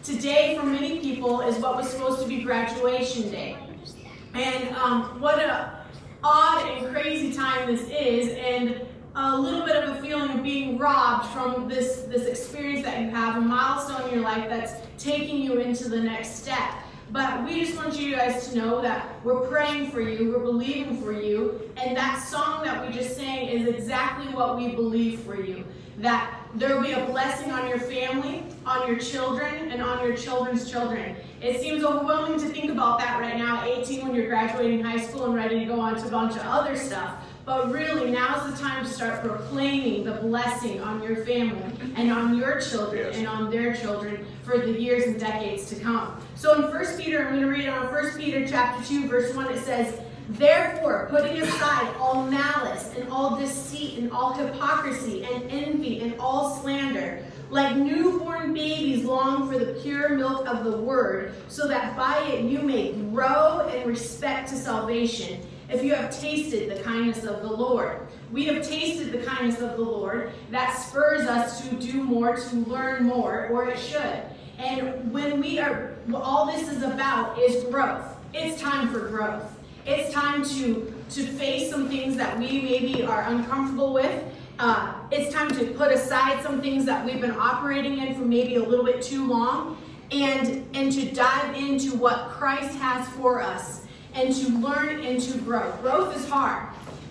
today for many people is what was supposed to be graduation day. And what a odd and crazy time this is, and a little bit of a feeling of being robbed from this experience that you have, a milestone in your life that's taking you into the next step. But we just want you guys to know that we're praying for you, we're believing for you, and that song that we just sang is exactly what we believe for you. That there will be a blessing on your family, on your children, and on your children's children. It seems overwhelming to think about that right now at 18 when you're graduating high school and ready to go on to a bunch of other stuff. But really, now's the time to start proclaiming the blessing on your family and on your children and on their children for the years and decades to come. So in 1 Peter, I'm going to read on 1 Peter chapter 2, verse 1, it says, "Therefore, putting aside all malice and all deceit and all hypocrisy and envy and all slander, like newborn babies long for the pure milk of the word, so that by it you may grow in respect to salvation, if you have tasted the kindness of the Lord." We have tasted the kindness of the Lord. That spurs us to do more, to learn more, or it should. And when we are, all this is about is growth. It's time for growth. It's time to face some things that we maybe are uncomfortable with. It's time to put aside some things that we've been operating in for maybe a little bit too long, and to dive into what Christ has for us, and to learn and to grow. Growth is hard.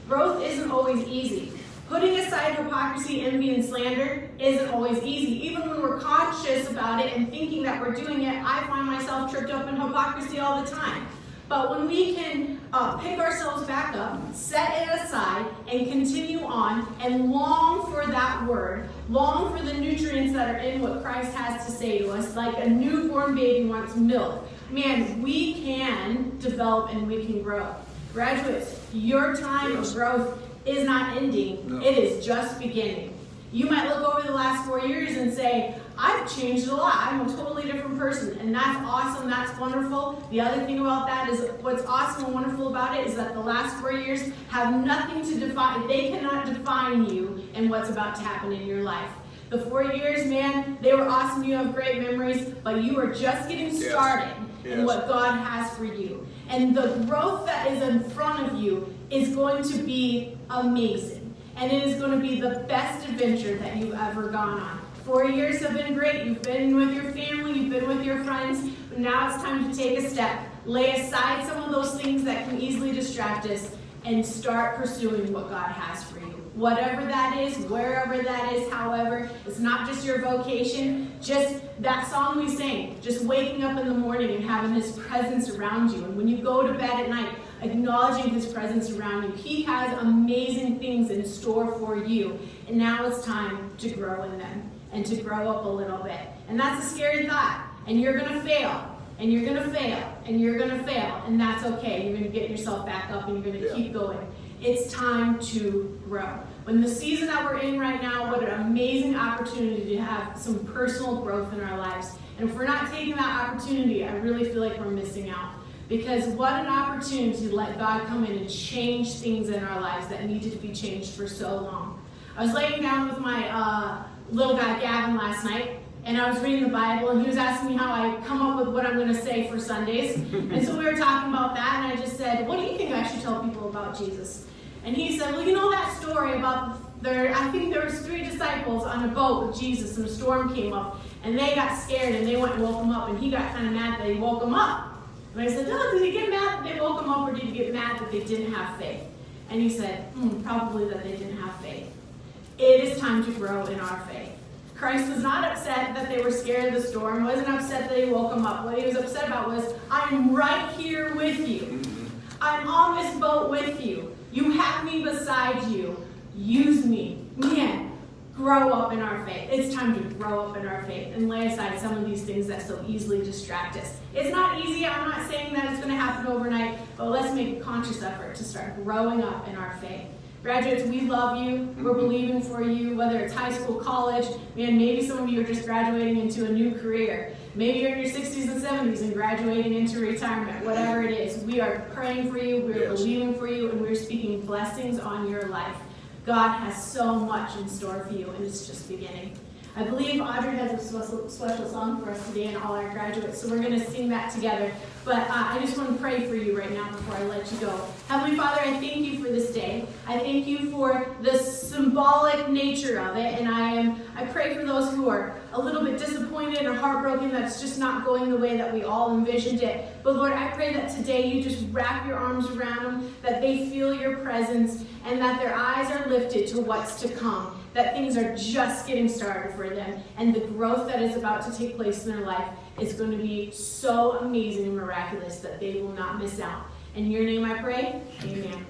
Growth isn't always easy. Putting aside hypocrisy, envy, and slander isn't always easy. Even when we're conscious about it and thinking that we're doing it, I find myself tripped up in hypocrisy all the time. But when we can pick ourselves back up, set it aside, and continue on, and long for that word, long for the nutrients that are in what Christ has to say to us, like a newborn baby wants milk, man, we can develop and we can grow. Graduates, your time of growth is not ending. No. It is just beginning. You might look over the last 4 years and say, I've changed a lot. I'm a totally different person. And that's awesome. That's wonderful. The other thing about that is what's awesome and wonderful about it is that the last 4 years have nothing to define. They cannot define you and what's about to happen in your life. The 4 years, man, they were awesome. You have great memories, but you are just getting started in what God has for you. And the growth that is in front of you is going to be amazing. And it is going to be the best adventure that you've ever gone on. 4 years have been great. You've been with your family, you've been with your friends, but now it's time to take a step. Lay aside some of those things that can easily distract us and start pursuing what God has for you. Whatever that is, wherever that is, however, it's not just your vocation, just that song we sang, just waking up in the morning and having His presence around you. And when you go to bed at night, acknowledging His presence around you. He has amazing things in store for you. And now it's time to grow in them and to grow up a little bit. And that's a scary thought. And you're going to fail. And you're going to fail. And you're going to fail. And that's okay. You're going to get yourself back up and you're going to keep going. It's time to grow. When the season that we're in right now, what an amazing opportunity to have some personal growth in our lives. And if we're not taking that opportunity, I really feel like we're missing out. Because what an opportunity to let God come in and change things in our lives that needed to be changed for so long. I was laying down with my little guy Gavin last night, and I was reading the Bible, and he was asking me how I come up with what I'm going to say for Sundays. And so we were talking about that, and I just said, what do you think I should tell people about Jesus? And he said, well, you know that story about I think there was 3 disciples on a boat with Jesus, and a storm came up, and they got scared, and they went and woke him up, and he got kind of mad that he woke them up. And I said, did he get mad that they woke him up, or did he get mad that they didn't have faith? And he said, probably that they didn't have faith. It is time to grow in our faith. Christ was not upset that they were scared of the storm, wasn't upset that they woke him up. What he was upset about was, I'm right here with you. I'm on this boat with you. You have me beside you. Use me. Man, grow up in our faith. It's time to grow up in our faith and lay aside some of these things that so easily distract us. It's not easy. I'm not saying that it's going to happen overnight, but let's make a conscious effort to start growing up in our faith. Graduates, we love you. We're believing for you, whether it's high school, college. Man, maybe some of you are just graduating into a new career. Maybe you're in your 60s and 70s and graduating into retirement. Whatever it is, we are praying for you. We're believing for you, and we're speaking blessings on your life. God has so much in store for you, and it's just beginning. I believe Audrey has a special song for us today and all our graduates, so we're going to sing that together. But I just want to pray for you right now before I let you go. Heavenly Father, I thank you for this day. I thank you for the symbolic nature of it, and I pray for those who are a little bit disappointed or heartbroken that it's just not going the way that we all envisioned it. But Lord, I pray that today you just wrap your arms around them, that they feel your presence, and that their eyes are lifted to what's to come, that things are just getting started for them, and the growth that is about to take place in their life is going to be so amazing and miraculous that they will not miss out. In your name I pray, amen.